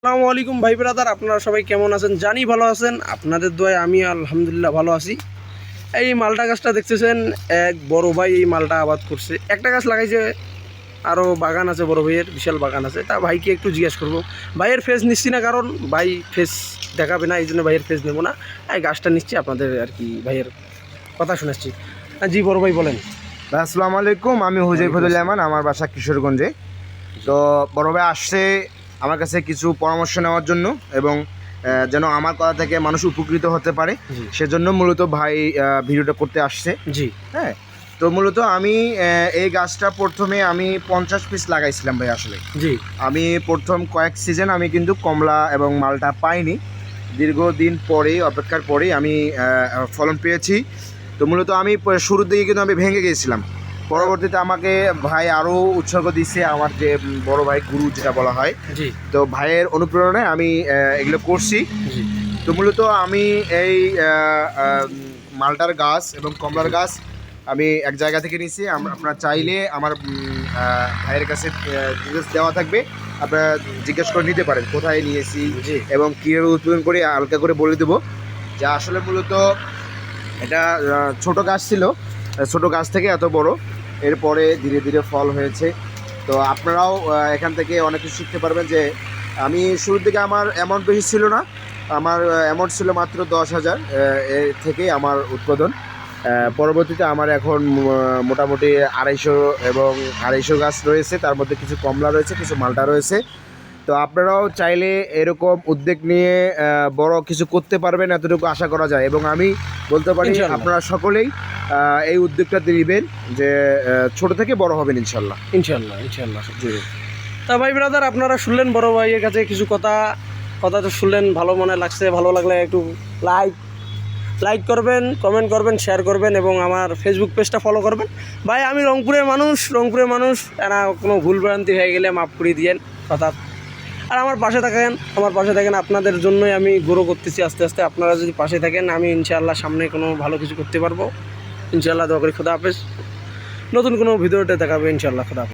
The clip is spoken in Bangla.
আসসালামু আলাইকুম ভাই ব্রাদার, আপনারা সবাই কেমন আছেন? জানি ভালো আছেন। আপনাদের দোয়ায় আমি আলহামদুলিল্লাহ ভালো আছি। এই মালটা গাছটা দেখতেছেন, এক বড় ভাই এই মালটা আবাদ করছে। একটা গাছ লাগাইছে, আরও বাগান আছে, বড় ভাইয়ের বিশাল বাগান আছে। তা ভাইকে একটু জিজ্ঞেস করবো। ভাইয়ের ফেস নিচ্ছি না, কারণ ভাই ফেস দেখাবে না, এই জন্য ভাইয়ের ফেস নেবো না। এই গাছটা নিচ্ছি, আপনাদের আর কি ভাইয়ের কথা শুনেছি। জি বড় ভাই বলেন। আসসালামু আলাইকুম, আমি হুজাইফুল রহমান, আমার বাসা কিশোরগঞ্জে। তো বড় ভাই আসছে আমার কাছে কিছু পরামর্শ নেওয়ার জন্য, এবং যেন আমার কথা থেকে মানুষ উপকৃত হতে পারে, সেজন্য মূলত ভাই ভিডিওটা করতে আসছে। জি হ্যাঁ, তো মূলত আমি এই গাছটা প্রথমে আমি 50 পিস লাগাইছিলাম ভাই। আসলে জি আমি প্রথম কয়েক সিজন আমি কিন্তু কমলা এবং মালটা পাইনি। দীর্ঘদিন পরেই, অপেক্ষার পরেই আমি ফলন পেয়েছি। তো মূলত আমি শুরুর দিকে কিন্তু আমি ভেঙে গিয়েছিলাম। পরবর্তীতে আমাকে ভাই আরও উৎসর্গ দিচ্ছে, আমার যে বড় ভাই, গুরু যেটা বলা হয়। জি তো ভাইয়ের অনুপ্রেরণায় আমি এগুলো করছি। জি তো মূলত আমি এই মালটার গাছ এবং কমলার গাছ আমি এক জায়গা থেকে নিয়েছি। আপনারা চাইলে আমার ভাইয়ের কাছে ডিটেলস দেওয়া থাকবে, আপনারা জিজ্ঞেস করে নিতে পারেন কোথায় নিয়েছি জি এবং কীভাবে উৎপাদন করে হালকা করে বলে দেবো। যে আসলে মূলত এটা ছোট গাছ ছিল, ছোট গাছ থেকে এত বড়, এরপরে ধীরে ধীরে ফল হয়েছে। তো আপনারাও এখান থেকে অনেক কিছু শিখতে পারবেন। যে আমি শুরুর দিকে আমার অ্যামাউন্ট বেশি ছিল না, আমার অ্যামাউন্ট ছিল মাত্র 10,000, এর থেকেই আমার উৎপাদন। পরবর্তীতে আমার এখন মোটামুটি 250 গাছ রয়েছে, তার মধ্যে কিছু কমলা রয়েছে, কিছু মালটা রয়েছে। তো আপনারাও চাইলে এরকম উদ্যোগ নিয়ে বড় কিছু করতে পারবেন, এতটুকু আশা করা যায়। এবং আমি বলতে পারি ইনশাল্লাহ। আপনারা সকলেই এই উদ্যোগটা নেবেন, যে ছোট থেকে বড় হবেন ইনশাল্লাহ। ইনশাল্লাহ ইনশাল্লাহ। জি তা ভাই ব্রাদার, আপনারা শুনলেন বড় ভাইয়ের কাছে কিছু কথা। কথা তো শুনলেন, ভালো মনে লাগছে। ভালো লাগলে একটু লাইক করবেন, কমেন্ট করবেন, শেয়ার করবেন, এবং আমার ফেসবুক পেজটা ফলো করবেন। ভাই আমি রংপুরের মানুষ, এরা কোনো ভুলভ্রান্তি হয়ে গেলে মাফ করে দিয়েন কথা। আর আমার পাশে থাকেন, আপনাদের জন্যই আমি গ্রো করতেছি আস্তে আস্তে। আপনারা যদি পাশে থাকেন, আমি ইনশাআল্লাহ সামনে কোনো ভালো কিছু করতে পারবো ইনশাআল্লাহ। দোয়া করি। খোদা হাফেজ। নতুন কোনো ভিডিওতে দেখাবে ইনশাআল্লাহ। খোদা হাফেজ।